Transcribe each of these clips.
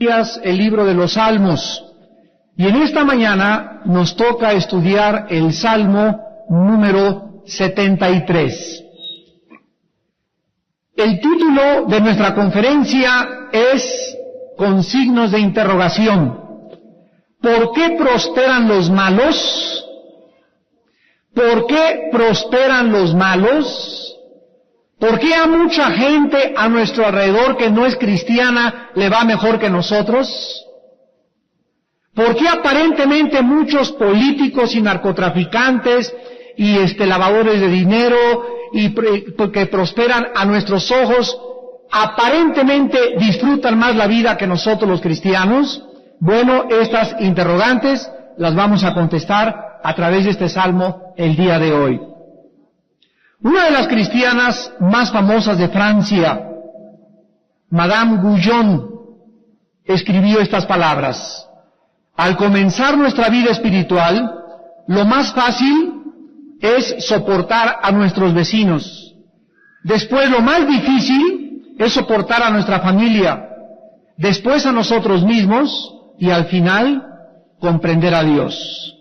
El libro de los Salmos, y en esta mañana nos toca estudiar el Salmo número 73. El título de nuestra conferencia es con signos de interrogación. ¿Por qué prosperan los malos? ¿Por qué prosperan los malos? ¿Por qué a mucha gente a nuestro alrededor que no es cristiana le va mejor que nosotros? ¿Por qué aparentemente muchos políticos y narcotraficantes y lavadores de dinero y que prosperan a nuestros ojos aparentemente disfrutan más la vida que nosotros los cristianos? Bueno, estas interrogantes las vamos a contestar a través de este salmo el día de hoy. Una de las cristianas más famosas de Francia, Madame Guyon, escribió estas palabras: al comenzar nuestra vida espiritual, lo más fácil es soportar a nuestros vecinos. Después, lo más difícil es soportar a nuestra familia. Después, a nosotros mismos. Y al final, comprender a Dios.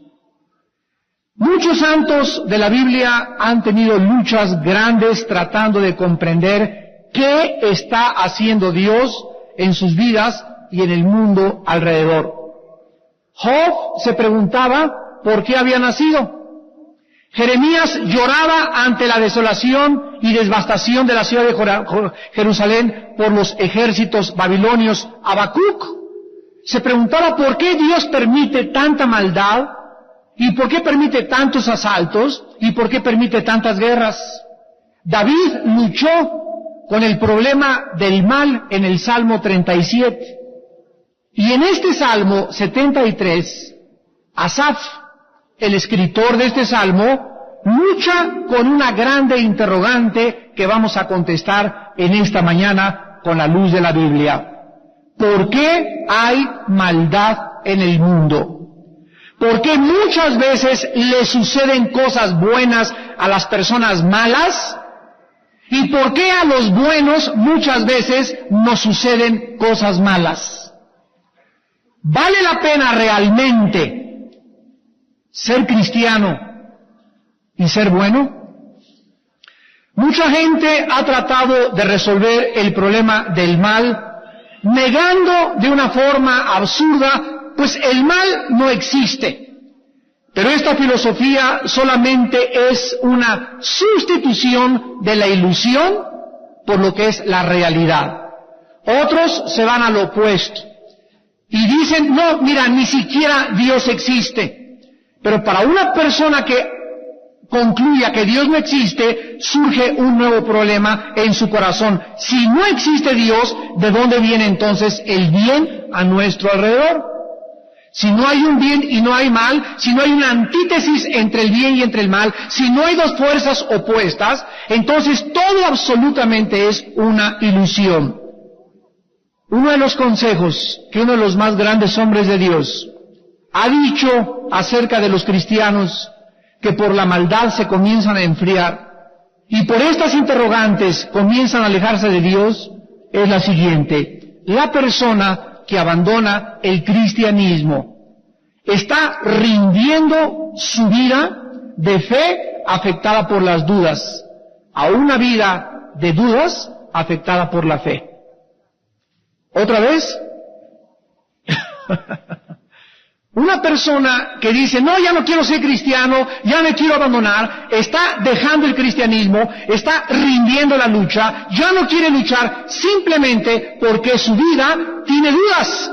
Muchos santos de la Biblia han tenido luchas grandes tratando de comprender qué está haciendo Dios en sus vidas y en el mundo alrededor. Job se preguntaba por qué había nacido. Jeremías lloraba ante la desolación y devastación de la ciudad de Jerusalén por los ejércitos babilonios. Habacuc se preguntaba por qué Dios permite tanta maldad, y por qué permite tantos asaltos, y por qué permite tantas guerras. David luchó con el problema del mal en el Salmo 37. Y en este Salmo 73, Asaf, el escritor de este Salmo, lucha con una grande interrogante que vamos a contestar en esta mañana con la luz de la Biblia. ¿Por qué hay maldad en el mundo? ¿Por qué muchas veces le suceden cosas buenas a las personas malas? ¿Y por qué a los buenos muchas veces nos suceden cosas malas? ¿Vale la pena realmente ser cristiano y ser bueno? Mucha gente ha tratado de resolver el problema del mal negando de una forma absurda, pues el mal no existe. Pero esta filosofía solamente es una sustitución de la ilusión por lo que es la realidad. Otros se van al opuesto y dicen, no, mira, ni siquiera Dios existe. Pero para una persona que concluya que Dios no existe, surge un nuevo problema en su corazón. Si no existe Dios, ¿de dónde viene entonces el bien a nuestro alrededor? Si no hay un bien y no hay mal, si no hay una antítesis entre el bien y entre el mal, si no hay dos fuerzas opuestas, entonces todo absolutamente es una ilusión. Uno de los consejos que uno de los más grandes hombres de Dios ha dicho acerca de los cristianos que por la maldad se comienzan a enfriar y por estas interrogantes comienzan a alejarse de Dios, es la siguiente: la persona que abandona el cristianismo está rindiendo su vida de fe afectada por las dudas a una vida de dudas afectada por la fe. ¿Otra vez? Una persona que dice, no, ya no quiero ser cristiano, ya me quiero abandonar, está dejando el cristianismo, está rindiendo la lucha, ya no quiere luchar simplemente porque su vida tiene dudas.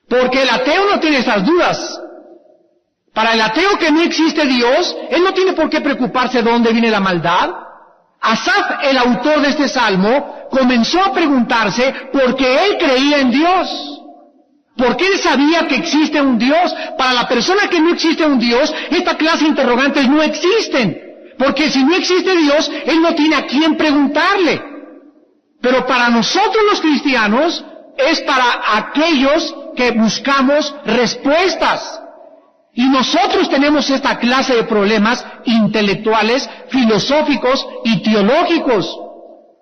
Porque el ateo no tiene esas dudas. Para el ateo que no existe Dios, él no tiene por qué preocuparse de dónde viene la maldad. Asaf, el autor de este salmo, comenzó a preguntarse por qué él creía en Dios. Porque él sabía que existe un Dios. Para la persona que no existe un Dios, esta clase de interrogantes no existen. Porque si no existe Dios, él no tiene a quién preguntarle. Pero para nosotros los cristianos, es para aquellos que buscamos respuestas. Y nosotros tenemos esta clase de problemas intelectuales, filosóficos y teológicos.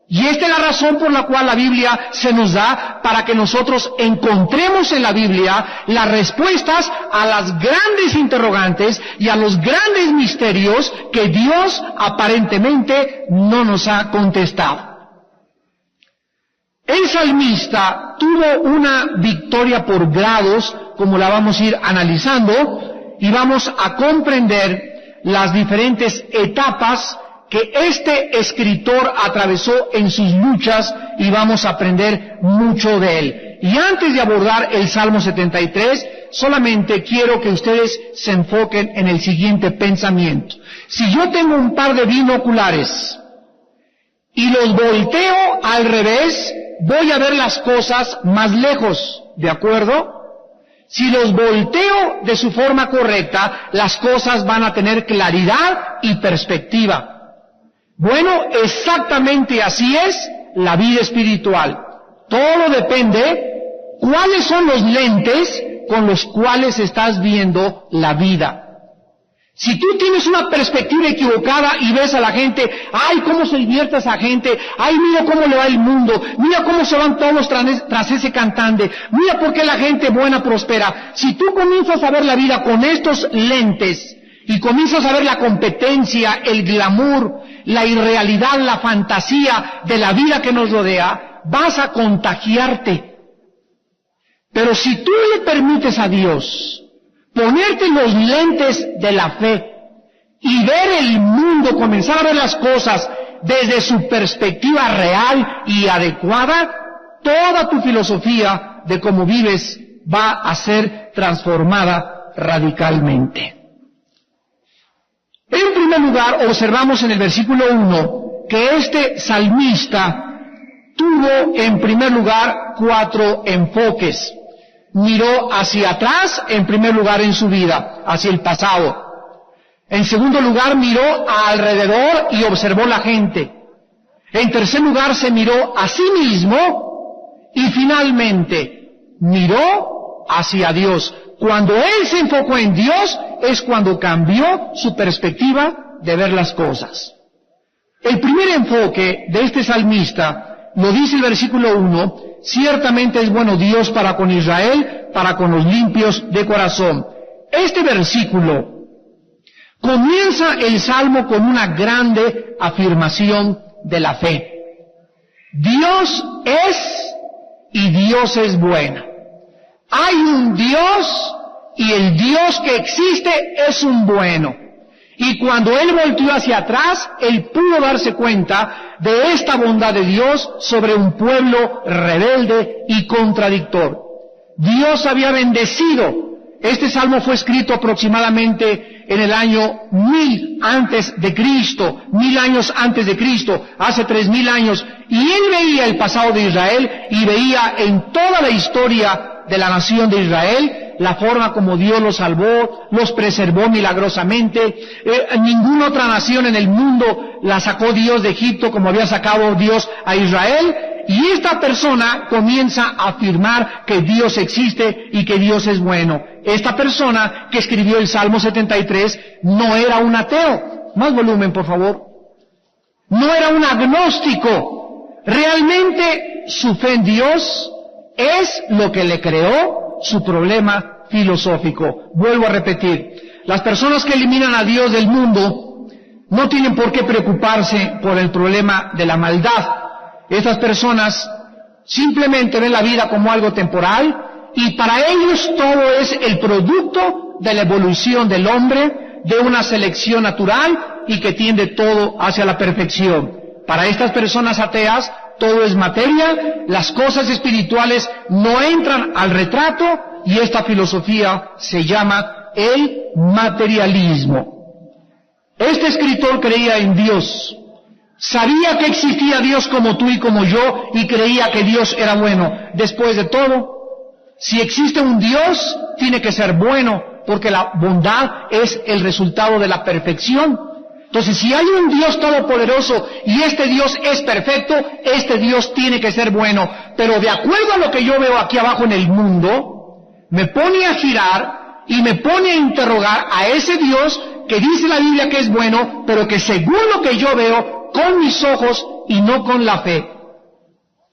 Y esta es la razón por la cual la Biblia se nos da para que nosotros encontremos en la Biblia las respuestas a las grandes interrogantes y a los grandes misterios que Dios aparentemente no nos ha contestado. El salmista tuvo una victoria por grados, como la vamos a ir analizando, y vamos a comprender las diferentes etapas que este escritor atravesó en sus luchas, y vamos a aprender mucho de él. Y antes de abordar el Salmo 73, solamente quiero que ustedes se enfoquen en el siguiente pensamiento. Si yo tengo un par de binoculares y los volteo al revés, voy a ver las cosas más lejos, ¿de acuerdo? Si los volteo de su forma correcta, las cosas van a tener claridad y perspectiva. Bueno, exactamente así es la vida espiritual. Todo depende cuáles son los lentes con los cuales estás viendo la vida. Si tú tienes una perspectiva equivocada y ves a la gente, ¡ay, cómo se divierte esa gente! ¡Ay, mira cómo le va el mundo! ¡Mira cómo se van todos tras ese cantante! ¡Mira por qué la gente buena prospera! Si tú comienzas a ver la vida con estos lentes y comienzas a ver la competencia, el glamour, la irrealidad, la fantasía de la vida que nos rodea, vas a contagiarte. Pero si tú le permites a Dios ponerte los lentes de la fe y ver el mundo, comenzar a ver las cosas desde su perspectiva real y adecuada, toda tu filosofía de cómo vives va a ser transformada radicalmente. En primer lugar, observamos en el versículo 1 que este salmista tuvo en primer lugar 4 enfoques. Miró hacia atrás, en primer lugar en su vida, hacia el pasado. En segundo lugar, miró alrededor y observó la gente. En tercer lugar, se miró a sí mismo y finalmente miró hacia Dios. Cuando él se enfocó en Dios es cuando cambió su perspectiva de ver las cosas. El primer enfoque de este salmista lo dice el versículo 1, ciertamente es bueno Dios para con Israel, para con los limpios de corazón. Este versículo comienza el Salmo con una grande afirmación de la fe. Dios es y Dios es bueno. Hay un Dios y el Dios que existe es un bueno. Y cuando él volteó hacia atrás, él pudo darse cuenta de esta bondad de Dios sobre un pueblo rebelde y contradictor. Dios había bendecido. Este salmo fue escrito aproximadamente en el año 1000 antes de Cristo, 1000 años antes de Cristo, hace 3000 años. Y él veía el pasado de Israel y veía en toda la historia de la nación de Israel la forma como Dios los salvó, los preservó milagrosamente. Ninguna otra nación en el mundo la sacó Dios de Egipto como había sacado Dios a Israel. Y esta persona comienza a afirmar que Dios existe y que Dios es bueno. Esta persona que escribió el Salmo 73 no era un ateo. Más volumen, por favor. No era un agnóstico. Realmente su fe en Dios es lo que le creó su problema filosófico. Vuelvo a repetir, las personas que eliminan a Dios del mundo no tienen por qué preocuparse por el problema de la maldad. Estas personas simplemente ven la vida como algo temporal y para ellos todo es el producto de la evolución del hombre, de una selección natural y que tiende todo hacia la perfección. Para estas personas ateas, todo es materia, las cosas espirituales no entran al retrato y esta filosofía se llama el materialismo. Este escritor creía en Dios, sabía que existía Dios como tú y como yo y creía que Dios era bueno. Después de todo, si existe un Dios, tiene que ser bueno porque la bondad es el resultado de la perfección. Entonces, si hay un Dios todopoderoso y este Dios es perfecto, este Dios tiene que ser bueno. Pero de acuerdo a lo que yo veo aquí abajo en el mundo, me pone a girar y me pone a interrogar a ese Dios que dice la Biblia que es bueno, pero que según lo que yo veo con mis ojos y no con la fe.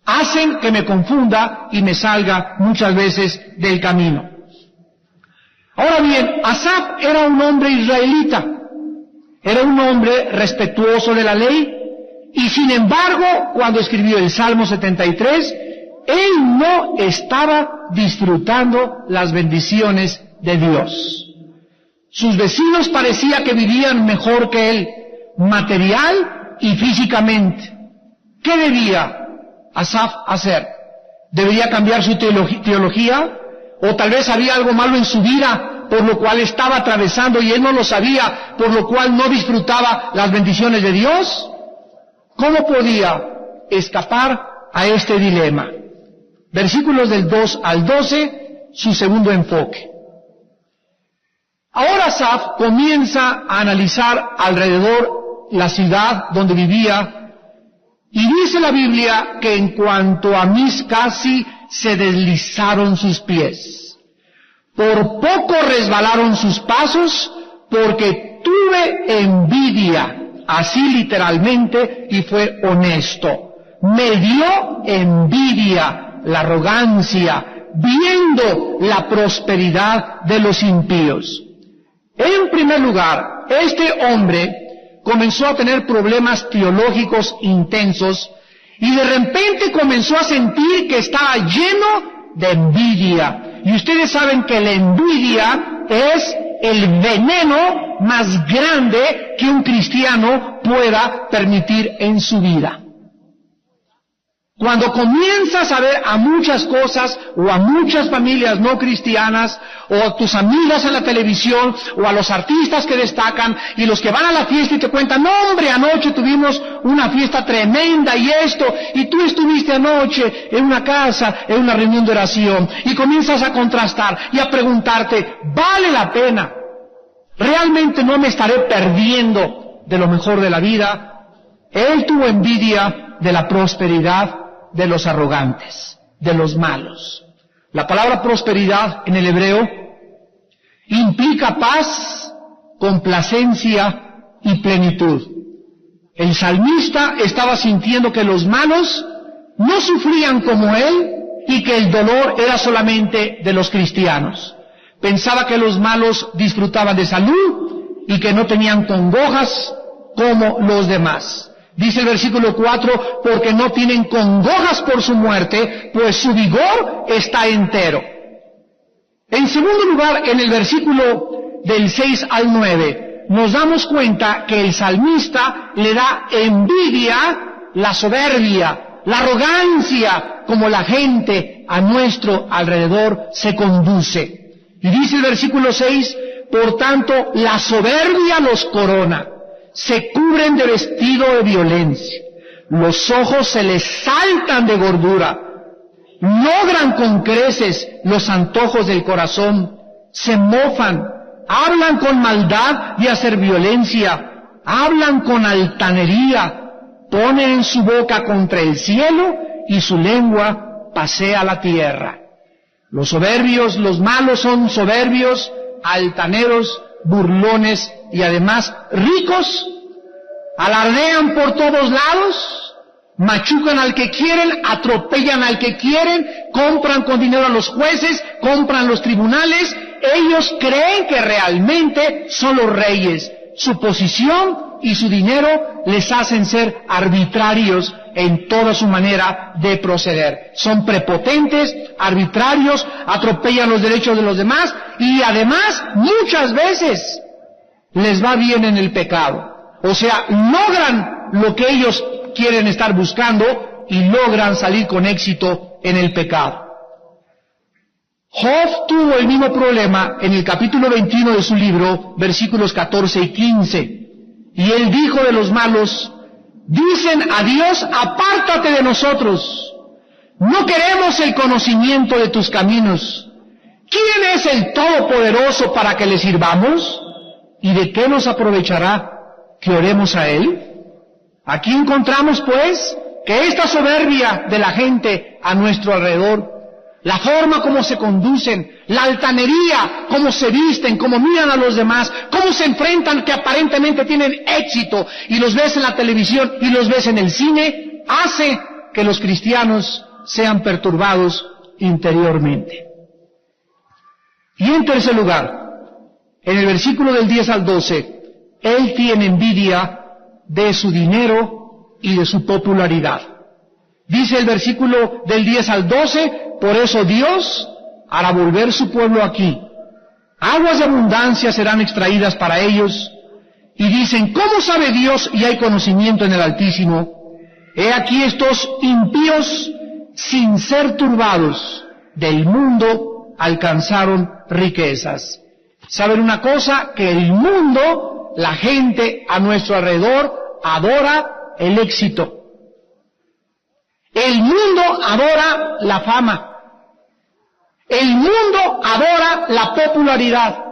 Hacen que me confunda y me salga muchas veces del camino. Ahora bien, Asaf era un hombre israelita, era un hombre respetuoso de la ley, y sin embargo, cuando escribió el Salmo 73, él no estaba disfrutando las bendiciones de Dios. Sus vecinos parecía que vivían mejor que él, material y físicamente. ¿Qué debía Asaf hacer? ¿Debería cambiar su teología? ¿O tal vez había algo malo en su vida por lo cual estaba atravesando y él no lo sabía, por lo cual no disfrutaba las bendiciones de Dios? ¿Cómo podía escapar a este dilema? Versículos del 2 al 12, su segundo enfoque. Ahora Asaf comienza a analizar alrededor la ciudad donde vivía, y dice la Biblia que en cuanto a mí casi se deslizaron sus pies. Por poco resbalaron sus pasos, porque tuve envidia, así literalmente, y fue honesto. Me dio envidia, la arrogancia, viendo la prosperidad de los impíos. En primer lugar, este hombre comenzó a tener problemas teológicos intensos y de repente comenzó a sentir que estaba lleno de envidia. Y ustedes saben que la envidia es el veneno más grande que un cristiano pueda permitir en su vida. Cuando comienzas a ver a muchas cosas o a muchas familias no cristianas o a tus amigas en la televisión o a los artistas que destacan y los que van a la fiesta y te cuentan, no hombre, anoche tuvimos una fiesta tremenda y esto, y tú estuviste anoche en una casa, en una reunión de oración, y comienzas a contrastar y a preguntarte, ¿vale la pena? ¿Realmente no me estaré perdiendo de lo mejor de la vida? Él tuvo envidia de la prosperidad de los arrogantes, de los malos. La palabra prosperidad en el hebreo implica paz, complacencia y plenitud. El salmista estaba sintiendo que los malos no sufrían como él y que el dolor era solamente de los cristianos. Pensaba que los malos disfrutaban de salud y que no tenían congojas como los demás. Dice el versículo 4, porque no tienen congojas por su muerte, pues su vigor está entero. En segundo lugar, en el versículo del 6 al 9, nos damos cuenta que el salmista le da envidia, la soberbia, la arrogancia, como la gente a nuestro alrededor se conduce. Y dice el versículo 6, por tanto, la soberbia los corona. Se cubren de vestido de violencia, los ojos se les saltan de gordura, logran con creces los antojos del corazón, se mofan, hablan con maldad de hacer violencia, hablan con altanería, ponen su boca contra el cielo y su lengua pasea la tierra. Los soberbios, los malos son soberbios, altaneros, burlones y además ricos, alardean por todos lados, machucan al que quieren, atropellan al que quieren, compran con dinero a los jueces, compran los tribunales. Ellos creen que realmente son los reyes. Su posición y su dinero les hacen ser arbitrarios en toda su manera de proceder. Son prepotentes, arbitrarios, atropellan los derechos de los demás y además muchas veces les va bien en el pecado. O sea, logran lo que ellos quieren estar buscando y logran salir con éxito en el pecado. Job tuvo el mismo problema en el capítulo 21 de su libro, versículos 14 y 15. Y él dijo de los malos, dicen a Dios, apártate de nosotros. No queremos el conocimiento de tus caminos. ¿Quién es el Todopoderoso para que le sirvamos? ¿Y de qué nos aprovechará que oremos a Él? Aquí encontramos, pues, que esta soberbia de la gente a nuestro alrededor la forma como se conducen, la altanería, cómo se visten, cómo miran a los demás, cómo se enfrentan, que aparentemente tienen éxito, y los ves en la televisión y los ves en el cine, hace que los cristianos sean perturbados interiormente. Y en tercer lugar, en el versículo del 10 al 12, él tiene envidia de su dinero y de su popularidad. Dice el versículo del 10 al 12, por eso Dios hará volver su pueblo aquí. Aguas de abundancia serán extraídas para ellos. Y dicen, ¿cómo sabe Dios y hay conocimiento en el Altísimo? He aquí estos impíos, sin ser turbados del mundo, alcanzaron riquezas. ¿Saben una cosa? Que el mundo, la gente a nuestro alrededor, adora el éxito. El mundo adora la fama. El mundo adora la popularidad.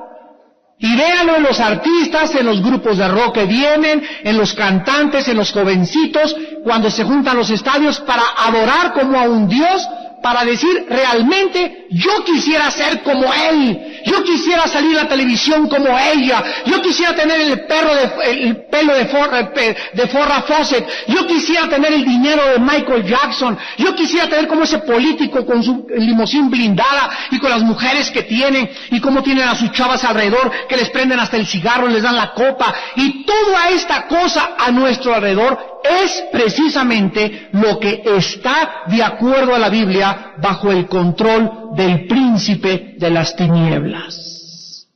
Y véanlo en los artistas, en los grupos de rock que vienen, en los cantantes, en los jovencitos, cuando se juntan los estadios para adorar como a un Dios, para decir realmente, yo quisiera ser como él, yo quisiera salir a la televisión como ella, yo quisiera tener el pelo de Farrah Fawcett, yo quisiera tener el dinero de Michael Jackson, yo quisiera tener como ese político con su limusín blindada y con las mujeres que tienen y cómo tienen a sus chavas alrededor que les prenden hasta el cigarro, les dan la copa, y toda esta cosa a nuestro alrededor es precisamente lo que está de acuerdo a la Biblia bajo el control del príncipe de las tinieblas.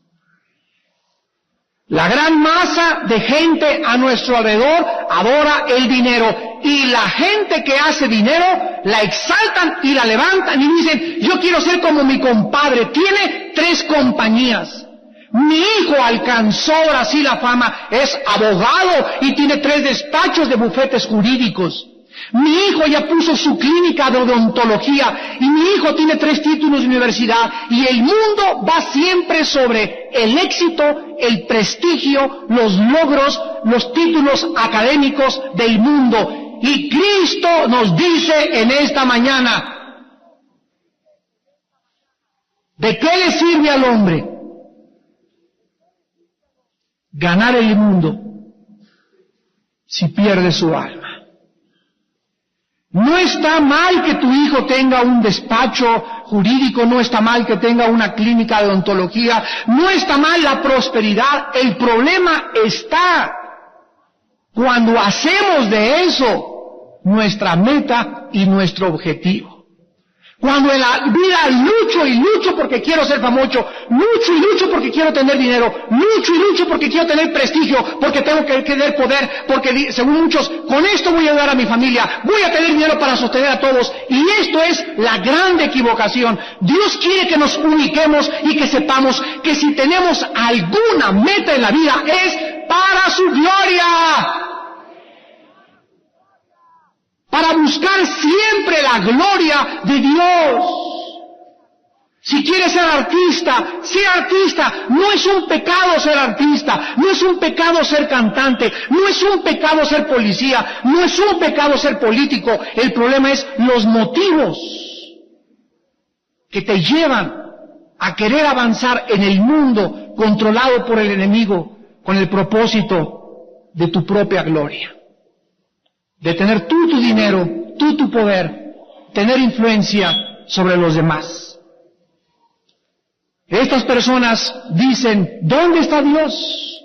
La gran masa de gente a nuestro alrededor adora el dinero, y la gente que hace dinero la exaltan y la levantan y dicen, yo quiero ser como mi compadre, tiene 3 compañías. Mi hijo alcanzó ahora sí la fama, es abogado y tiene 3 despachos de bufetes jurídicos. Mi hijo ya puso su clínica de odontología y mi hijo tiene 3 títulos de universidad, y el mundo va siempre sobre el éxito, el prestigio, los logros, los títulos académicos del mundo. Y Cristo nos dice en esta mañana, ¿de qué le sirve al hombre ganar el mundo si pierde su alma? No está mal que tu hijo tenga un despacho jurídico, no está mal que tenga una clínica de odontología, no está mal la prosperidad. El problema está cuando hacemos de eso nuestra meta y nuestro objetivo. Cuando en la vida lucho y lucho porque quiero ser famoso, lucho y lucho porque quiero tener dinero, lucho y lucho porque quiero tener prestigio, porque tengo que tener poder, porque según muchos, con esto voy a ayudar a mi familia, voy a tener dinero para sostener a todos, y esto es la grande equivocación. Dios quiere que nos ubiquemos y que sepamos que si tenemos alguna meta en la vida es para su gloria. Para buscar siempre la gloria de Dios. Si quieres ser artista, sé artista. No es un pecado ser artista, no es un pecado ser cantante, no es un pecado ser policía, no es un pecado ser político. El problema es los motivos que te llevan a querer avanzar en el mundo controlado por el enemigo con el propósito de tu propia gloria. De tener tú tu dinero, tú tu poder, tener influencia sobre los demás. Estas personas dicen, ¿dónde está Dios?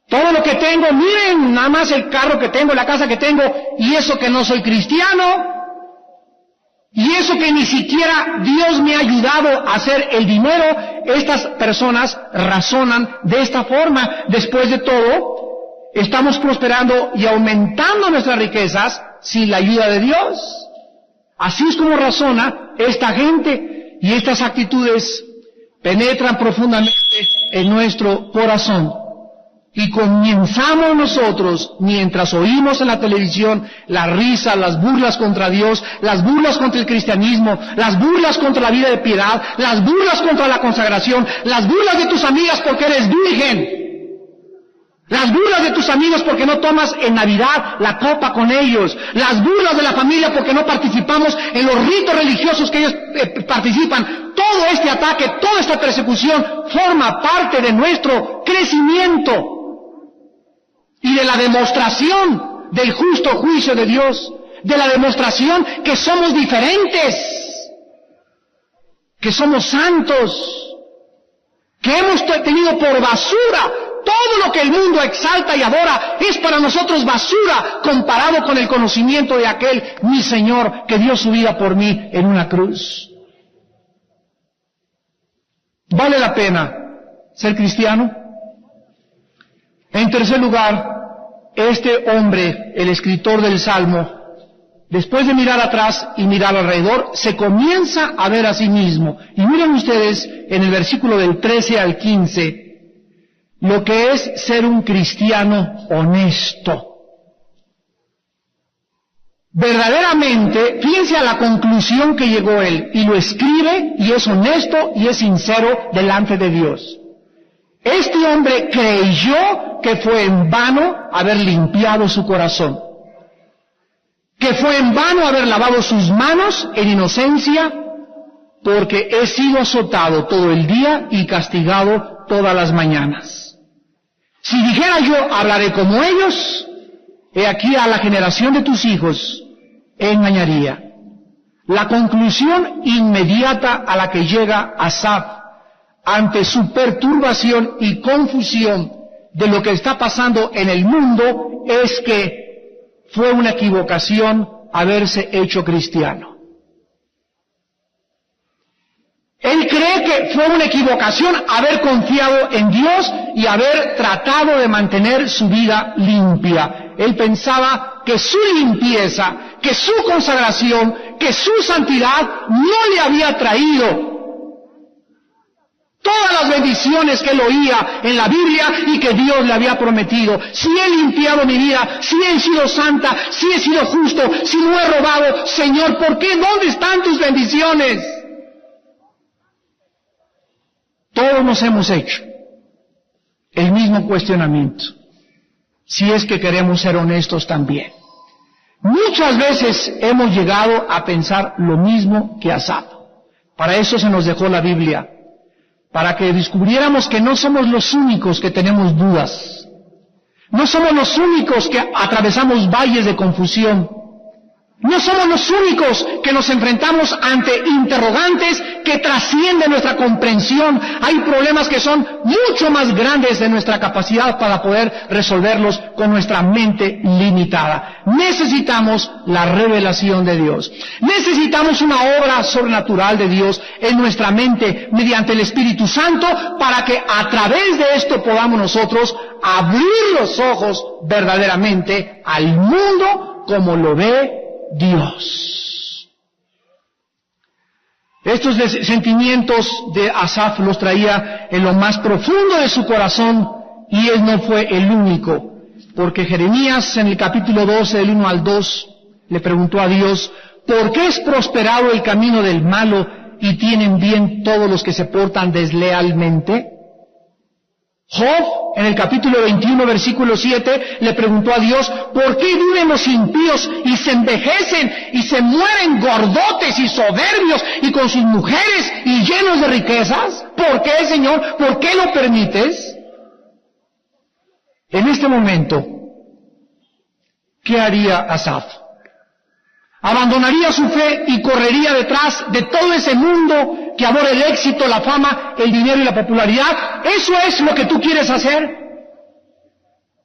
Todo lo que tengo, miren nada más el carro que tengo, la casa que tengo, y eso que no soy cristiano, y eso que ni siquiera Dios me ha ayudado a hacer el dinero. Estas personas razonan de esta forma. Después de todo, estamos prosperando y aumentando nuestras riquezas sin la ayuda de Dios. Así es como razona esta gente, y estas actitudes penetran profundamente en nuestro corazón. Y comenzamos nosotros, mientras oímos en la televisión la risa, las burlas contra Dios, las burlas contra el cristianismo, las burlas contra la vida de piedad, las burlas contra la consagración, las burlas de tus amigas porque eres virgen. Las burlas de tus amigos porque no tomas en Navidad la copa con ellos. Las burlas de la familia porque no participamos en los ritos religiosos que ellos participan. Todo este ataque, toda esta persecución forma parte de nuestro crecimiento y de la demostración del justo juicio de Dios, de la demostración que somos diferentes, que somos santos, que hemos tenido por basura. Todo lo que el mundo exalta y adora es para nosotros basura comparado con el conocimiento de aquel, mi Señor, que dio su vida por mí en una cruz. ¿Vale la pena ser cristiano? En tercer lugar, este hombre, el escritor del Salmo, después de mirar atrás y mirar alrededor, se comienza a ver a sí mismo. Y miren ustedes en el versículo del 13 al 15, lo que es ser un cristiano honesto. Verdaderamente, fíjense a la conclusión que llegó él, y lo escribe, y es honesto, y es sincero delante de Dios. Este hombre creyó que fue en vano haber limpiado su corazón, que fue en vano haber lavado sus manos en inocencia, porque he sido azotado todo el día y castigado todas las mañanas. Si dijera yo, hablaré como ellos, he aquí a la generación de tus hijos engañaría. La conclusión inmediata a la que llega Asaf ante su perturbación y confusión de lo que está pasando en el mundo es que fue una equivocación haberse hecho cristiano. Él cree que fue una equivocación haber confiado en Dios y haber tratado de mantener su vida limpia. Él pensaba que su limpieza, que su consagración, que su santidad no le había traído todas las bendiciones que él oía en la Biblia y que Dios le había prometido. Si he limpiado mi vida, si he sido santa, si he sido justo, si no he robado, Señor, ¿por qué? ¿Dónde están tus bendiciones? Todos nos hemos hecho el mismo cuestionamiento, si es que queremos ser honestos también. Muchas veces hemos llegado a pensar lo mismo que Asaf. Para eso se nos dejó la Biblia, para que descubriéramos que no somos los únicos que tenemos dudas, no somos los únicos que atravesamos valles de confusión, no somos los únicos que nos enfrentamos ante interrogantes que trascienden nuestra comprensión. Hay problemas que son mucho más grandes de nuestra capacidad para poder resolverlos con nuestra mente limitada. Necesitamos la revelación de Dios. Necesitamos una obra sobrenatural de Dios en nuestra mente mediante el Espíritu Santo para que a través de esto podamos nosotros abrir los ojos verdaderamente al mundo como lo ve Dios. Estos sentimientos de Asaf los traía en lo más profundo de su corazón y él no fue el único, porque Jeremías en el capítulo 12 del 1 al 2 le preguntó a Dios: ¿por qué es prosperado el camino del malo y tienen bien todos los que se portan deslealmente? Job, en el capítulo 21, versículo 7, le preguntó a Dios: ¿por qué viven los impíos y se envejecen y se mueren gordotes y soberbios y con sus mujeres y llenos de riquezas? ¿Por qué, Señor? ¿Por qué lo permites? En este momento, ¿qué haría Asaf? Abandonaría su fe y correría detrás de todo ese mundo que adora el éxito, la fama, el dinero y la popularidad. ¿Eso es lo que tú quieres hacer?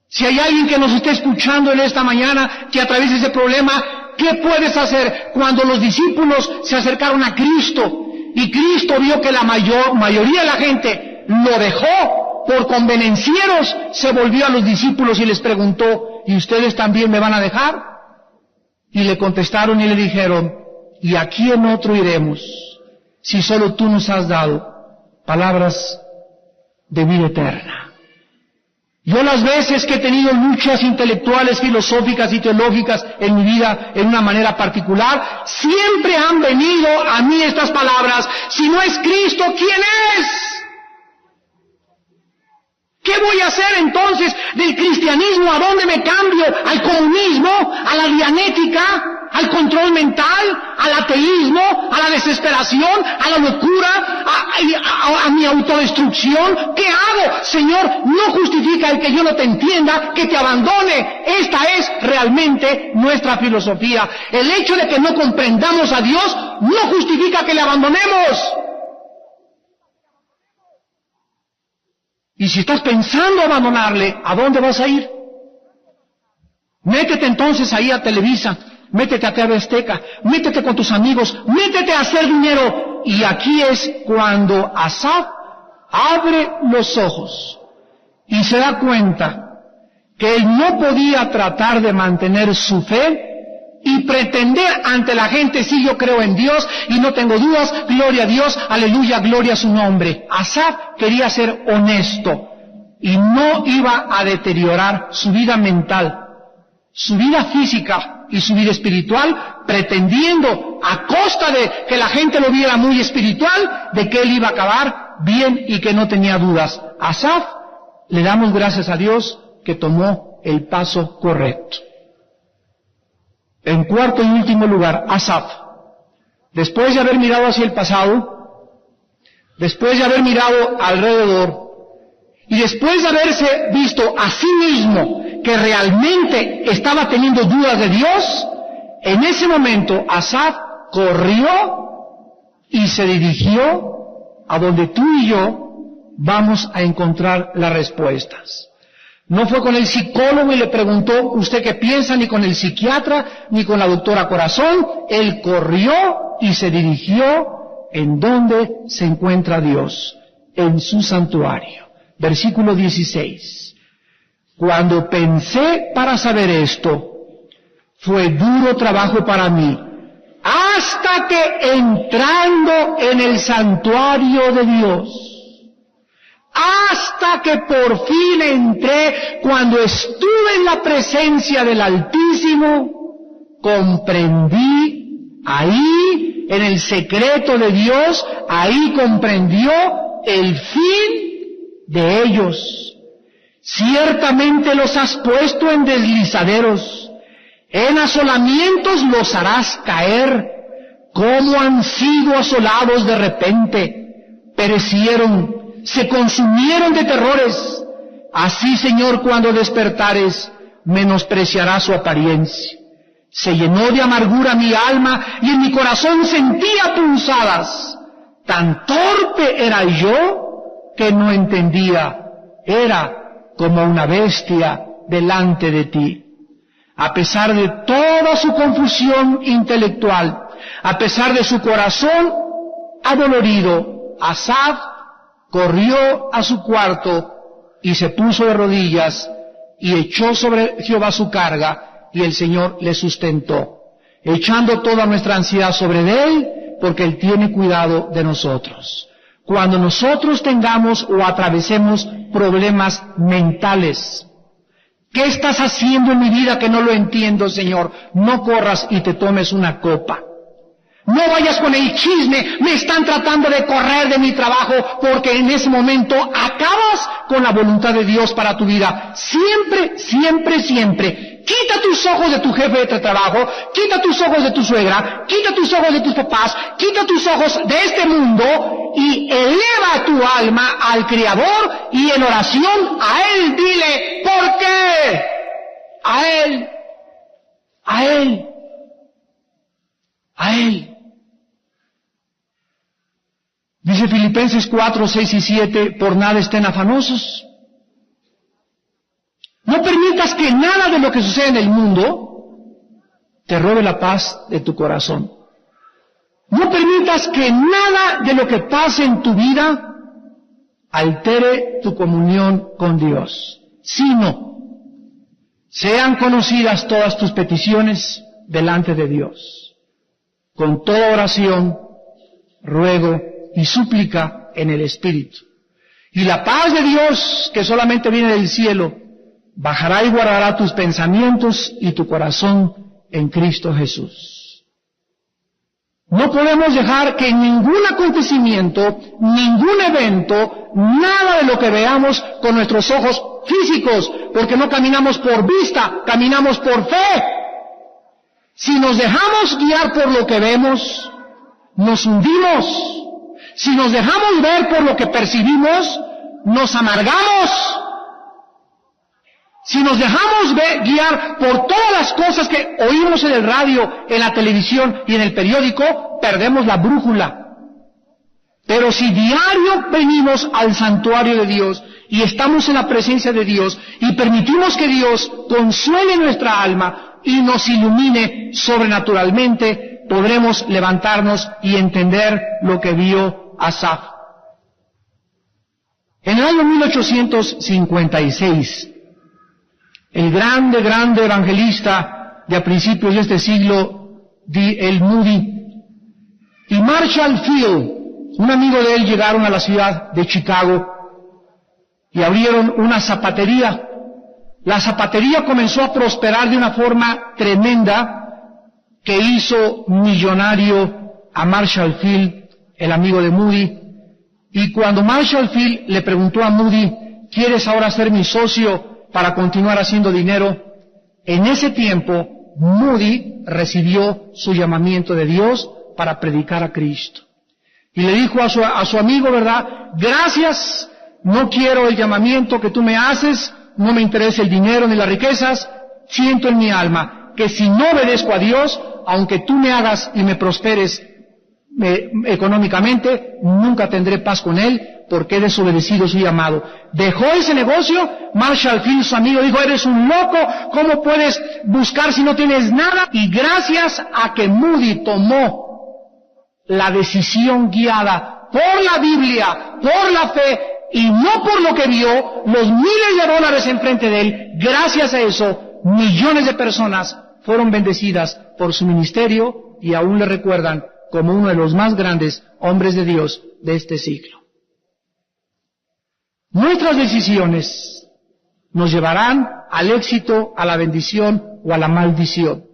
Si hay alguien que nos esté escuchando en esta mañana que atraviesa ese problema, ¿qué puedes hacer? Cuando los discípulos se acercaron a Cristo y Cristo vio que la mayoría de la gente lo dejó por convenencieros, se volvió a los discípulos y les preguntó: ¿y ustedes también me van a dejar? Y le contestaron y le dijeron: ¿y a quién otro iremos, si solo tú nos has dado palabras de vida eterna? Yo las veces que he tenido luchas intelectuales, filosóficas y teológicas en mi vida en una manera particular, siempre han venido a mí estas palabras: si no es Cristo, ¿quién es? ¿Qué voy a hacer entonces del cristianismo? ¿A dónde me cambio? ¿Al comunismo? ¿A la dianética? ¿Al control mental? ¿Al ateísmo? ¿A la desesperación? ¿A la locura? ¿A mi autodestrucción? ¿Qué hago? Señor, no justifica el que yo no te entienda, que te abandone. Esta es realmente nuestra filosofía. El hecho de que no comprendamos a Dios no justifica que le abandonemos. Y si estás pensando abandonarle, ¿a dónde vas a ir? Métete entonces ahí a Televisa, métete a TV Azteca, métete con tus amigos, métete a hacer dinero. Y aquí es cuando Asaf abre los ojos y se da cuenta que él no podía tratar de mantener su fe y pretender ante la gente, sí, yo creo en Dios y no tengo dudas, gloria a Dios, aleluya, gloria a su nombre. Asaf quería ser honesto y no iba a deteriorar su vida mental, su vida física y su vida espiritual, pretendiendo, a costa de que la gente lo viera muy espiritual, de que él iba a acabar bien y que no tenía dudas. Asaf, le damos gracias a Dios que tomó el paso correcto. En cuarto y último lugar, Asaf, después de haber mirado hacia el pasado, después de haber mirado alrededor, y después de haberse visto a sí mismo que realmente estaba teniendo dudas de Dios, en ese momento Asaf corrió y se dirigió a donde tú y yo vamos a encontrar las respuestas. No fue con el psicólogo y le preguntó, ¿usted qué piensa? Ni con el psiquiatra, ni con la doctora Corazón. Él corrió y se dirigió en donde se encuentra Dios, en su santuario. Versículo 16. Cuando pensé para saber esto, fue duro trabajo para mí, hasta que entrando en el santuario de Dios, hasta que por fin entré, cuando estuve en la presencia del Altísimo, comprendí ahí, en el secreto de Dios, ahí comprendió el fin de ellos. Ciertamente los has puesto en deslizaderos, en asolamientos los harás caer, como han sido asolados de repente, perecieron, se consumieron de terrores. Así, Señor, cuando despertares, menospreciará su apariencia. Se llenó de amargura mi alma y en mi corazón sentía punzadas. Tan torpe era yo que no entendía. Era como una bestia delante de ti. A pesar de toda su confusión intelectual, a pesar de su corazón adolorido, Asaf corrió a su cuarto y se puso de rodillas y echó sobre Jehová su carga y el Señor le sustentó, echando toda nuestra ansiedad sobre él porque él tiene cuidado de nosotros. Cuando nosotros tengamos o atravesemos problemas mentales, ¿qué estás haciendo en mi vida que no lo entiendo, Señor? No corras y te tomes una copa. No vayas con el chisme, me están tratando de correr de mi trabajo, porque en ese momento acabas con la voluntad de Dios para tu vida. Siempre, siempre, siempre, quita tus ojos de tu jefe de trabajo, quita tus ojos de tu suegra, quita tus ojos de tus papás, quita tus ojos de este mundo y eleva tu alma al Creador y en oración a Él dile, ¿por qué? A Él, a Él, a Él. Dice Filipenses 4, 6 y 7, por nada estén afanosos. No permitas que nada de lo que sucede en el mundo te robe la paz de tu corazón. No permitas que nada de lo que pase en tu vida altere tu comunión con Dios, sino sean conocidas todas tus peticiones delante de Dios, con toda oración, ruego y súplica en el Espíritu. Y la paz de Dios, que solamente viene del cielo, bajará y guardará tus pensamientos y tu corazón en Cristo Jesús. No podemos dejar que ningún acontecimiento, ningún evento, nada de lo que veamos con nuestros ojos físicos, porque no caminamos por vista, caminamos por fe. Si nos dejamos guiar por lo que vemos, nos hundimos. Si nos dejamos ver por lo que percibimos, nos amargamos. Si nos dejamos guiar por todas las cosas que oímos en el radio, en la televisión y en el periódico, perdemos la brújula. Pero si diario venimos al santuario de Dios y estamos en la presencia de Dios y permitimos que Dios consuele nuestra alma y nos ilumine sobrenaturalmente, podremos levantarnos y entender lo que vio Asaf. En el año 1856, el grande evangelista de a principios de este siglo, D.L. Moody, y Marshall Field, un amigo de él, llegaron a la ciudad de Chicago y abrieron una zapatería. La zapatería comenzó a prosperar de una forma tremenda que hizo millonario a Marshall Field, el amigo de Moody. Y cuando Marshall Field le preguntó a Moody, ¿quieres ahora ser mi socio para continuar haciendo dinero? En ese tiempo, Moody recibió su llamamiento de Dios para predicar a Cristo. Y le dijo a su amigo, ¿verdad? Gracias, no quiero el llamamiento que tú me haces, no me interesa el dinero ni las riquezas, siento en mi alma que si no obedezco a Dios, aunque tú me hagas y me prosperes económicamente, nunca tendré paz con Él, porque he desobedecido su llamado. Dejó ese negocio. Marshall Field, su amigo, dijo, eres un loco, ¿cómo puedes buscar si no tienes nada? Y gracias a que Moody tomó la decisión guiada por la Biblia, por la fe, y no por lo que vio, los miles de dólares enfrente de él, gracias a eso, millones de personas fueron bendecidas por su ministerio y aún le recuerdan como uno de los más grandes hombres de Dios de este siglo. Nuestras decisiones nos llevarán al éxito, a la bendición o a la maldición.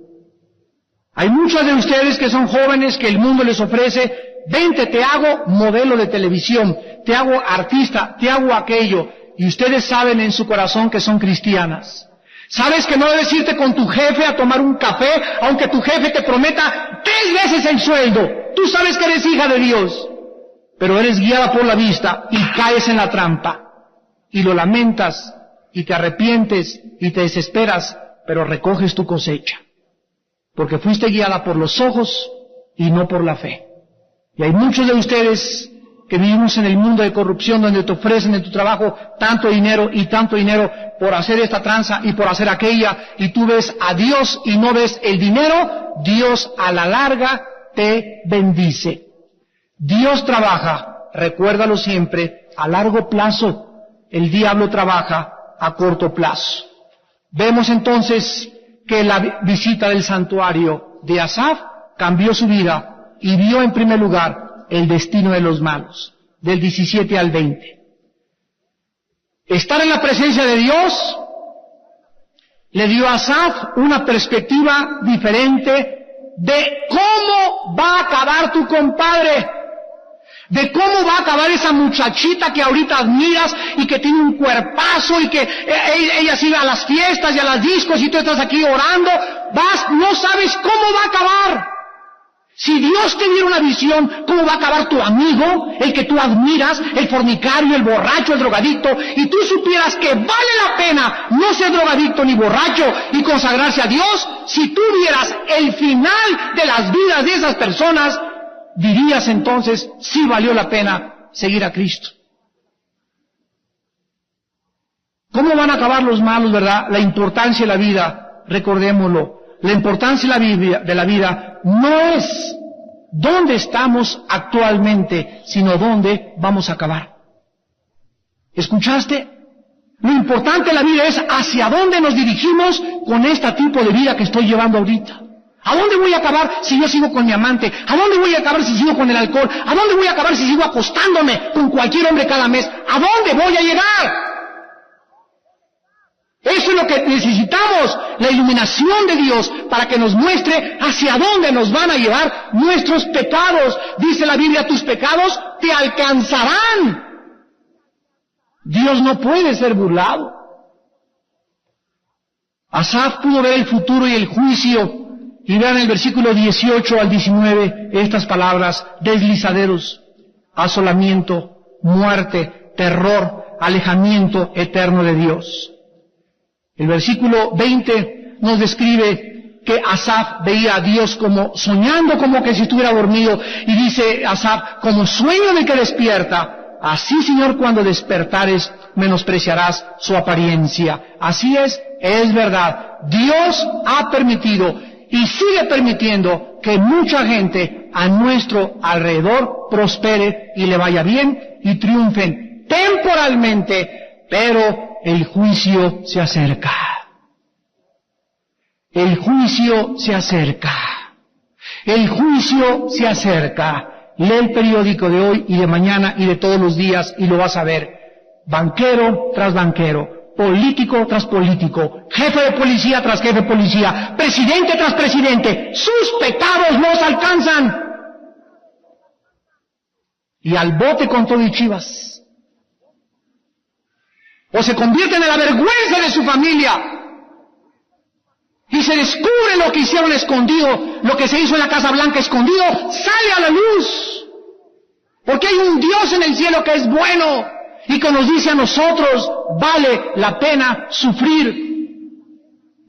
Hay muchos de ustedes que son jóvenes que el mundo les ofrece, vente, te hago modelo de televisión, te hago artista, te hago aquello, y ustedes saben en su corazón que son cristianas. Sabes que no debes irte con tu jefe a tomar un café, aunque tu jefe te prometa 3 veces el sueldo. Tú sabes que eres hija de Dios, pero eres guiada por la vista y caes en la trampa. Y lo lamentas, y te arrepientes, y te desesperas, pero recoges tu cosecha. Porque fuiste guiada por los ojos y no por la fe. Y hay muchos de ustedes que vivimos en el mundo de corrupción donde te ofrecen en tu trabajo tanto dinero y tanto dinero por hacer esta tranza y por hacer aquella, y tú ves a Dios y no ves el dinero. Dios a la larga te bendice. Dios trabaja, recuérdalo siempre, a largo plazo. El diablo trabaja a corto plazo. Vemos entonces que la visita del santuario de Asaf cambió su vida y vio en primer lugar el destino de los malos, del 17 al 20. Estar en la presencia de Dios le dio a Asaf una perspectiva diferente de cómo va a acabar tu compadre, de cómo va a acabar esa muchachita que ahorita admiras y que tiene un cuerpazo y que ella sigue a las fiestas y a las discos y tú estás aquí orando, no sabes cómo va a acabar. Si Dios te diera una visión, ¿cómo va a acabar tu amigo, el que tú admiras, el fornicario, el borracho, el drogadicto, y tú supieras que vale la pena no ser drogadicto ni borracho y consagrarse a Dios? Si tú vieras el final de las vidas de esas personas, dirías entonces, sí valió la pena seguir a Cristo. ¿Cómo van a acabar los malos, verdad? La importancia de la vida, recordémoslo, la importancia de la vida no es dónde estamos actualmente, sino dónde vamos a acabar. ¿Escuchaste? Lo importante de la vida es hacia dónde nos dirigimos con este tipo de vida que estoy llevando ahorita. ¿A dónde voy a acabar si yo sigo con mi amante? ¿A dónde voy a acabar si sigo con el alcohol? ¿A dónde voy a acabar si sigo acostándome con cualquier hombre cada mes? ¿A dónde voy a llegar? Eso es lo que necesitamos, la iluminación de Dios, para que nos muestre hacia dónde nos van a llevar nuestros pecados. Dice la Biblia, tus pecados te alcanzarán. Dios no puede ser burlado. Asaf pudo ver el futuro y el juicio, y vean el versículo 18 al 19, estas palabras: deslizaderos, asolamiento, muerte, terror, alejamiento eterno de Dios. El versículo 20 nos describe que Asaf veía a Dios como soñando, como que si estuviera dormido, y dice Asaf, como sueño de que despierta, así, Señor, cuando despertares, menospreciarás su apariencia. Así es verdad. Dios ha permitido y sigue permitiendo que mucha gente a nuestro alrededor prospere y le vaya bien y triunfen temporalmente, pero el juicio se acerca. El juicio se acerca. El juicio se acerca. Lee el periódico de hoy y de mañana y de todos los días y lo vas a ver. Banquero tras banquero, político tras político, jefe de policía tras jefe de policía, presidente tras presidente, sus pecados nos alcanzan. Y al bote con todo y chivas. O se convierten en la vergüenza de su familia. Y se descubre lo que hicieron escondido, lo que se hizo en la Casa Blanca escondido, sale a la luz. Porque hay un Dios en el cielo que es bueno y que nos dice a nosotros, vale la pena sufrir.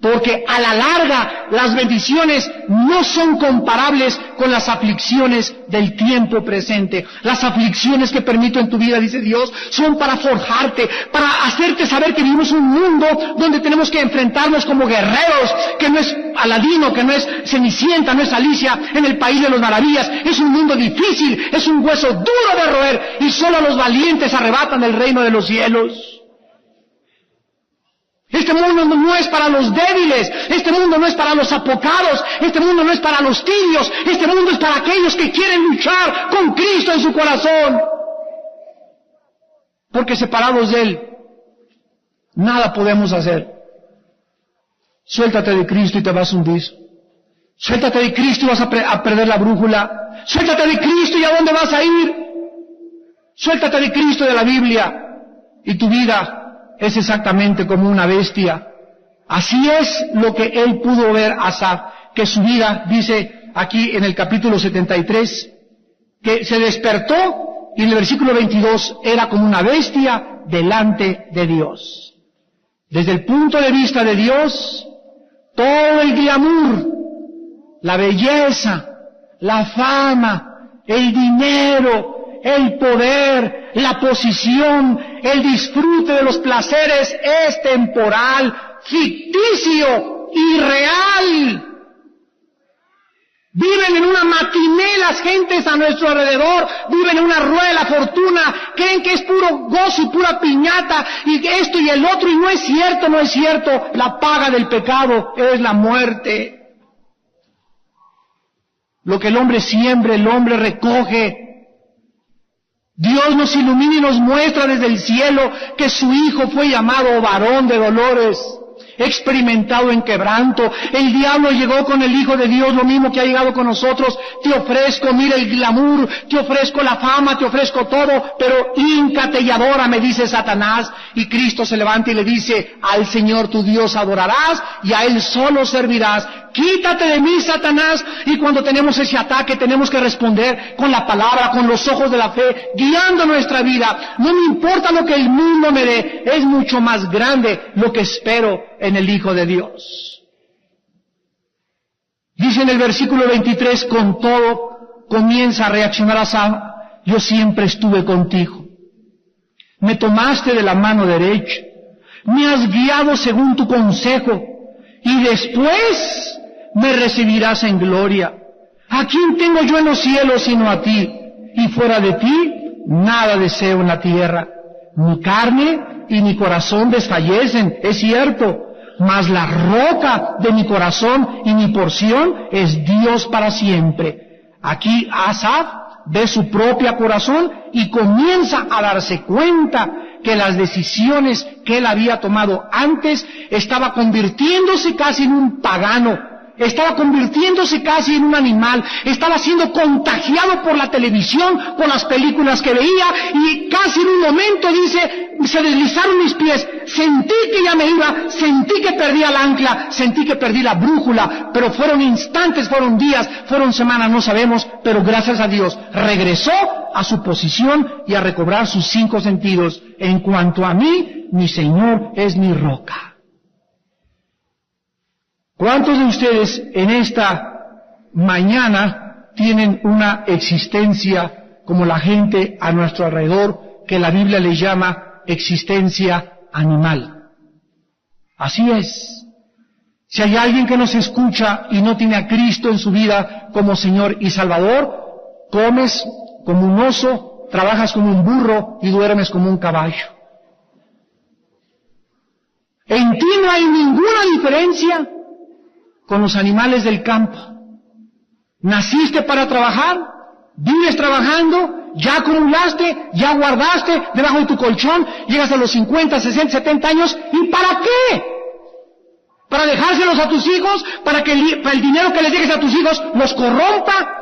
Porque a la larga las bendiciones no son comparables con las aflicciones del tiempo presente. Las aflicciones que permito en tu vida, dice Dios, son para forjarte, para hacerte saber que vivimos un mundo donde tenemos que enfrentarnos como guerreros, que no es Aladino, que no es Cenicienta, no es Alicia en el país de las maravillas. Es un mundo difícil, es un hueso duro de roer y solo los valientes arrebatan el reino de los cielos. Este mundo no es para los débiles, este mundo no es para los apocados, este mundo no es para los tibios, este mundo es para aquellos que quieren luchar con Cristo en su corazón. Porque separados de Él, nada podemos hacer. Suéltate de Cristo y te vas a hundir. Suéltate de Cristo y vas a perder la brújula. Suéltate de Cristo y ¿a dónde vas a ir? Suéltate de Cristo y de la Biblia y tu vida es exactamente como una bestia. Así es lo que él pudo ver a Asaf, que su vida, dice aquí en el capítulo 73, que se despertó y en el versículo 22 era como una bestia delante de Dios. Desde el punto de vista de Dios, todo el glamour, la belleza, la fama, el dinero, el poder, la posición, el disfrute de los placeres es temporal, ficticio, irreal. Viven en una matiné las gentes a nuestro alrededor, viven en una rueda de la fortuna, creen que es puro gozo y pura piñata, y esto y el otro, y no es cierto, no es cierto. La paga del pecado es la muerte. Lo que el hombre siembra, el hombre recoge. Dios nos ilumina y nos muestra desde el cielo que su Hijo fue llamado varón de dolores, experimentado en quebranto. El diablo llegó con el Hijo de Dios, lo mismo que ha llegado con nosotros. Te ofrezco, mira el glamour, te ofrezco la fama, te ofrezco todo, pero híncate y adora, me dice Satanás. Y Cristo se levanta y le dice, al Señor tu Dios adorarás y a Él solo servirás. Quítate de mí, Satanás. Y cuando tenemos ese ataque tenemos que responder con la palabra, con los ojos de la fe, guiando nuestra vida. No me importa lo que el mundo me dé, es mucho más grande lo que espero en el Hijo de Dios. Dice en el versículo 23, con todo comienza a reaccionar Asaf, yo siempre estuve contigo. Me tomaste de la mano derecha, me has guiado según tu consejo, y después me recibirás en gloria. ¿A quién tengo yo en los cielos sino a ti? Y fuera de ti, nada deseo en la tierra. Mi carne y mi corazón desfallecen, es cierto, mas la roca de mi corazón y mi porción es Dios para siempre. Aquí Asaf ve su propio corazón y comienza a darse cuenta que las decisiones que él había tomado antes estaba convirtiéndose casi en un pagano, estaba convirtiéndose casi en un animal, estaba siendo contagiado por la televisión, por las películas que veía, y casi en un momento dice, se deslizaron mis pies, sentí que ya me iba, sentí que perdía el ancla, sentí que perdí la brújula, pero fueron instantes, fueron días, fueron semanas, no sabemos, pero gracias a Dios regresó a su posición y a recobrar sus 5 sentidos. En cuanto a mí, mi Señor es mi roca. ¿Cuántos de ustedes en esta mañana tienen una existencia como la gente a nuestro alrededor, que la Biblia le llama existencia animal? Así es. Si hay alguien que nos escucha y no tiene a Cristo en su vida como Señor y Salvador, comes como un oso, trabajas como un burro y duermes como un caballo. En ti no hay ninguna diferencia con los animales del campo. Naciste para trabajar, vives trabajando, ya acumulaste, ya guardaste debajo de tu colchón, llegas a los 50, 60, 70 años, ¿y para qué? ¿Para dejárselos a tus hijos? ¿Para el dinero que les dejes a tus hijos los corrompa?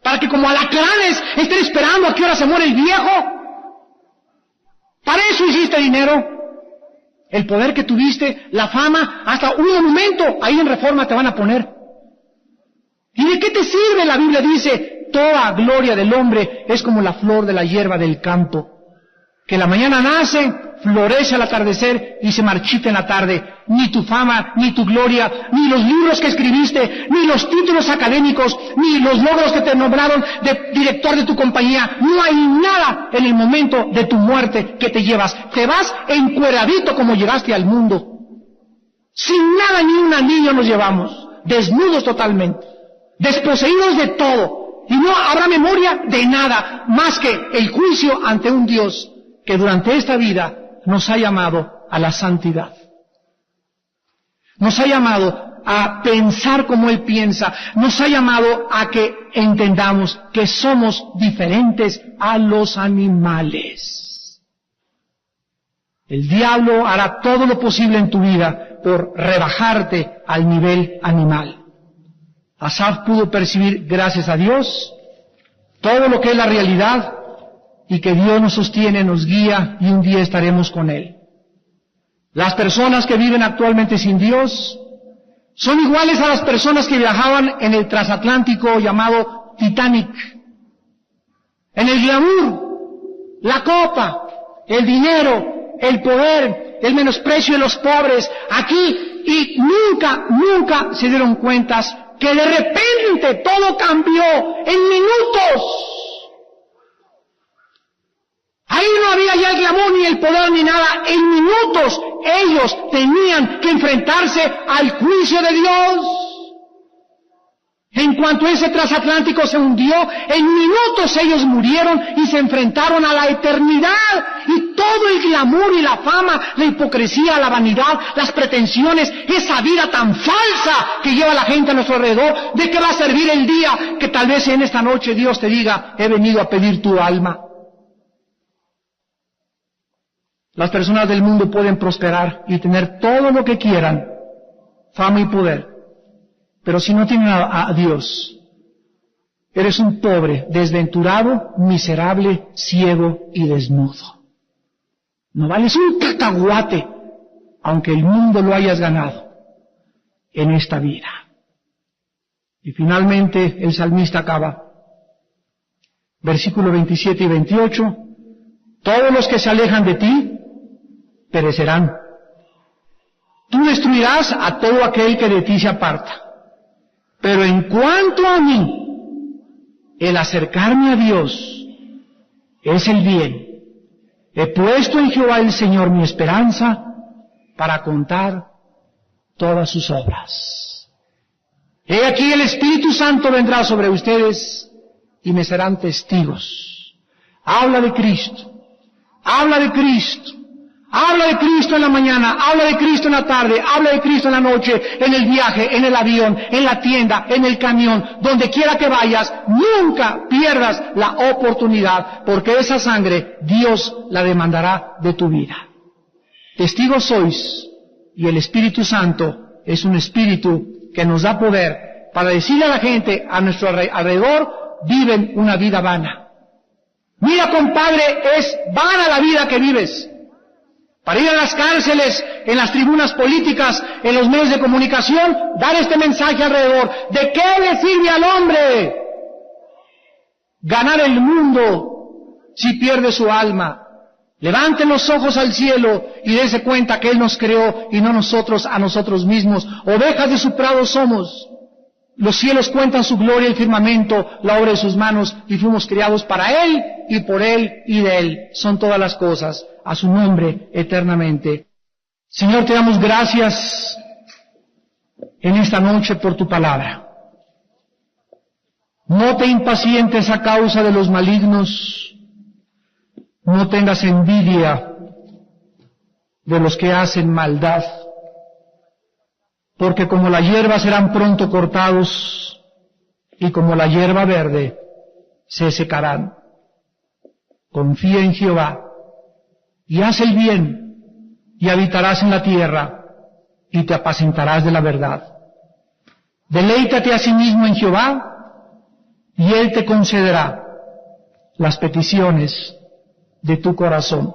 ¿Para que como alacranes estén esperando a qué hora se muere el viejo? ¿Para eso hiciste dinero? El poder que tuviste, la fama, hasta un monumento, ahí en Reforma te van a poner. ¿Y de qué te sirve? La Biblia dice, toda gloria del hombre es como la flor de la hierba del campo, que la mañana nace, florece al atardecer y se marchita en la tarde. Ni tu fama, ni tu gloria, ni los libros que escribiste, ni los títulos académicos, ni los logros que te nombraron de director de tu compañía, no hay nada en el momento de tu muerte que te llevas. Te vas encueradito como llegaste al mundo. Sin nada ni un anillo nos llevamos, desnudos totalmente, desposeídos de todo, y no habrá memoria de nada más que el juicio ante un Dios que durante esta vida nos ha llamado a la santidad. Nos ha llamado a pensar como Él piensa. Nos ha llamado a que entendamos que somos diferentes a los animales. El diablo hará todo lo posible en tu vida por rebajarte al nivel animal. Asaf pudo percibir, gracias a Dios, todo lo que es la realidad, y que Dios nos sostiene, nos guía, y un día estaremos con Él. Las personas que viven actualmente sin Dios son iguales a las personas que viajaban en el transatlántico llamado Titanic. En el glamour, la copa, el dinero, el poder, el menosprecio de los pobres, aquí, y nunca se dieron cuenta que de repente todo cambió en minutos. Ahí no había ya el glamour, ni el poder, ni nada. En minutos ellos tenían que enfrentarse al juicio de Dios. En cuanto ese transatlántico se hundió, en minutos ellos murieron y se enfrentaron a la eternidad. Y todo el glamour y la fama, la hipocresía, la vanidad, las pretensiones, esa vida tan falsa que lleva la gente a nuestro alrededor, ¿de qué va a servir el día que tal vez en esta noche Dios te diga, he venido a pedir tu alma? Las personas del mundo pueden prosperar y tener todo lo que quieran, fama y poder, pero si no tienen a Dios, eres un pobre, desventurado, miserable, ciego y desnudo. No vales un cacahuate, aunque el mundo lo hayas ganado en esta vida. Y finalmente el salmista acaba, versículos 27 y 28, todos los que se alejan de ti perecerán. Tú destruirás a todo aquel que de ti se aparta. Pero en cuanto a mí, el acercarme a Dios es el bien. He puesto en Jehová el Señor mi esperanza para contar todas sus obras. He aquí el Espíritu Santo vendrá sobre ustedes y me serán testigos. Habla de Cristo. Habla de Cristo. Habla de Cristo en la mañana, habla de Cristo en la tarde, habla de Cristo en la noche, en el viaje, en el avión, en la tienda, en el camión, donde quiera que vayas, nunca pierdas la oportunidad, porque esa sangre Dios la demandará de tu vida. Testigos sois, y el Espíritu Santo es un espíritu que nos da poder para decirle a la gente a nuestro alrededor, viven una vida vana. Mira, compadre, es vana la vida que vives. Para ir a las cárceles, en las tribunas políticas, en los medios de comunicación, dar este mensaje alrededor. ¿De qué le sirve al hombre ganar el mundo si pierde su alma? Levanten los ojos al cielo y dense cuenta que Él nos creó y no nosotros a nosotros mismos. Ovejas de su prado somos. Los cielos cuentan su gloria y el firmamento, la obra de sus manos, y fuimos criados para Él y por Él y de Él. Son todas las cosas, a su nombre eternamente. Señor, te damos gracias en esta noche por tu palabra. No te impacientes a causa de los malignos, no tengas envidia de los que hacen maldad, porque como la hierba serán pronto cortados, y como la hierba verde se secarán. Confía en Jehová, y haz el bien, y habitarás en la tierra, y te apacentarás de la verdad. Deleítate a sí mismo en Jehová, y Él te concederá las peticiones de tu corazón.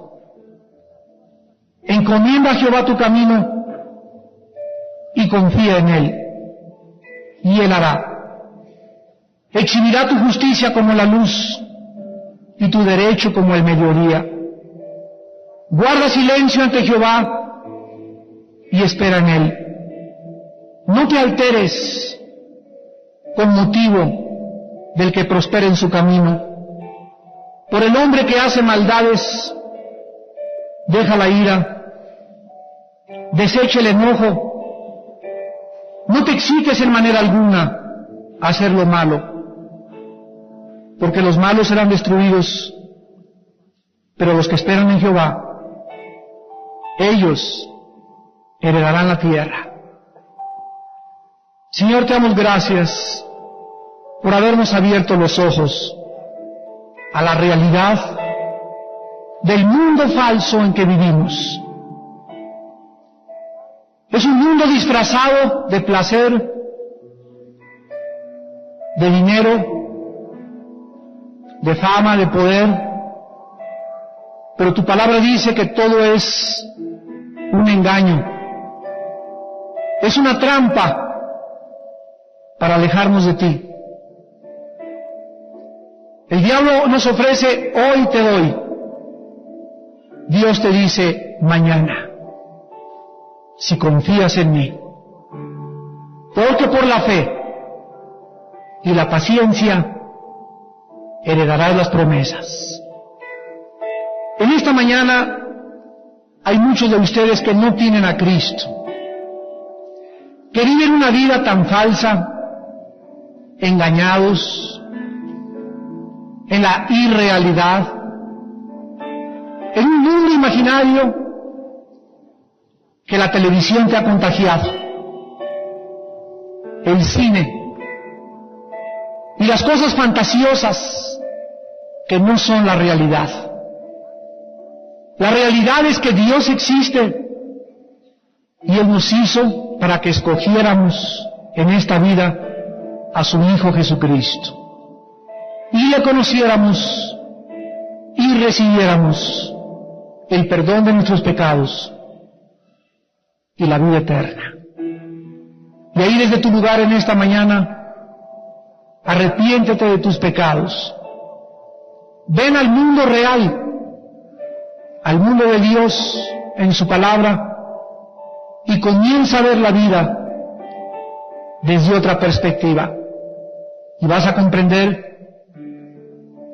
Encomienda a Jehová tu camino, y confía en Él, y Él hará. Exhibirá tu justicia como la luz, y tu derecho como el mediodía. Guarda silencio ante Jehová, y espera en Él. No te alteres con motivo del que prospera en su camino. Por el hombre que hace maldades, deja la ira, desecha el enojo. No te excites en manera alguna a hacer lo malo, porque los malos serán destruidos, pero los que esperan en Jehová, ellos heredarán la tierra. Señor, te damos gracias por habernos abierto los ojos a la realidad del mundo falso en que vivimos. Es un mundo disfrazado de placer, de dinero, de fama, de poder, pero tu palabra dice que todo es un engaño, es una trampa para alejarnos de ti. El diablo nos ofrece, hoy te doy. Dios te dice, mañana, si confías en mí. Porque por la fe y la paciencia heredarás las promesas. En esta mañana hay muchos de ustedes que no tienen a Cristo, que viven una vida tan falsa, engañados, en la irrealidad, en un mundo imaginario que la televisión te ha contagiado, el cine y las cosas fantasiosas que no son la realidad. La realidad es que Dios existe y Él nos hizo para que escogiéramos en esta vida a su Hijo Jesucristo y le conociéramos y recibiéramos el perdón de nuestros pecados y la vida eterna. Y ahí desde tu lugar en esta mañana, arrepiéntete de tus pecados. Ven al mundo real, al mundo de Dios en su palabra, y comienza a ver la vida desde otra perspectiva. Y vas a comprender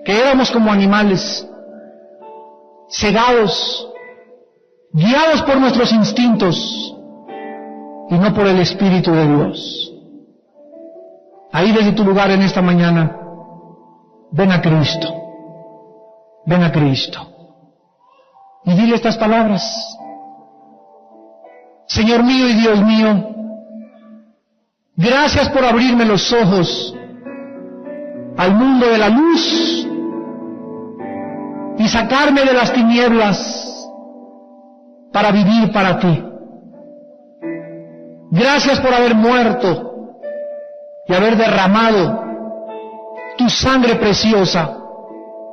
que éramos como animales, cegados, guiados por nuestros instintos y no por el Espíritu de Dios. Ahí desde tu lugar en esta mañana, ven a Cristo, ven a Cristo. y dile estas palabras: Señor mío y Dios mío, gracias por abrirme los ojos al mundo de la luz y sacarme de las tinieblas para vivir para ti. Gracias por haber muerto y haber derramado tu sangre preciosa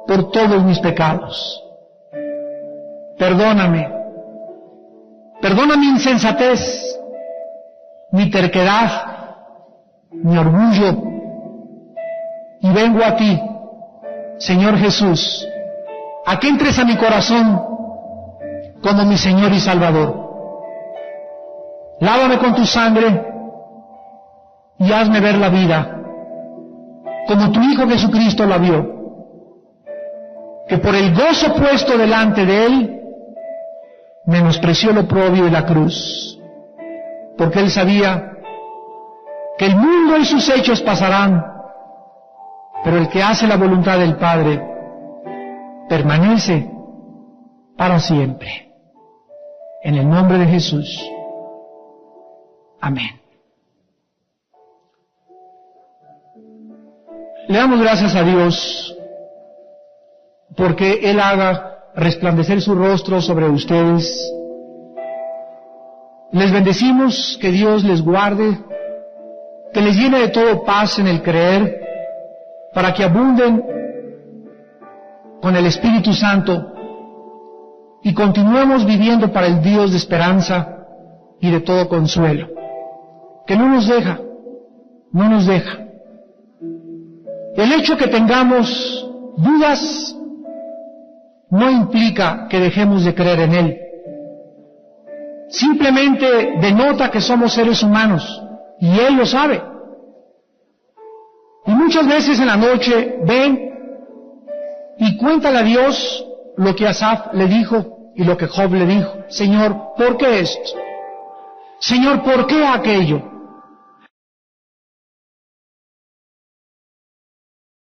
por todos mis pecados. Perdóname mi insensatez, mi terquedad, mi orgullo, y vengo a ti, Señor Jesús, a que entres a mi corazón como mi Señor y Salvador. Lávame con tu sangre y hazme ver la vida como tu Hijo Jesucristo la vio, que por el gozo puesto delante de Él menospreció lo oprobio de la cruz, porque Él sabía que el mundo y sus hechos pasarán, pero el que hace la voluntad del Padre permanece para siempre. En el nombre de Jesús. Amén. Le damos gracias a Dios porque Él haga resplandecer su rostro sobre ustedes. Les bendecimos, que Dios les guarde, que les llene de todo paz en el creer, para que abunden con el Espíritu Santo y continuemos viviendo para el Dios de esperanza y de todo consuelo, que no nos deja. El hecho que tengamos dudas no implica que dejemos de creer en Él. Simplemente denota que somos seres humanos, y Él lo sabe. Y muchas veces en la noche ven y cuéntale a Dios lo que Asaf le dijo y lo que Job le dijo. Señor, ¿por qué esto? Señor, ¿por qué aquello?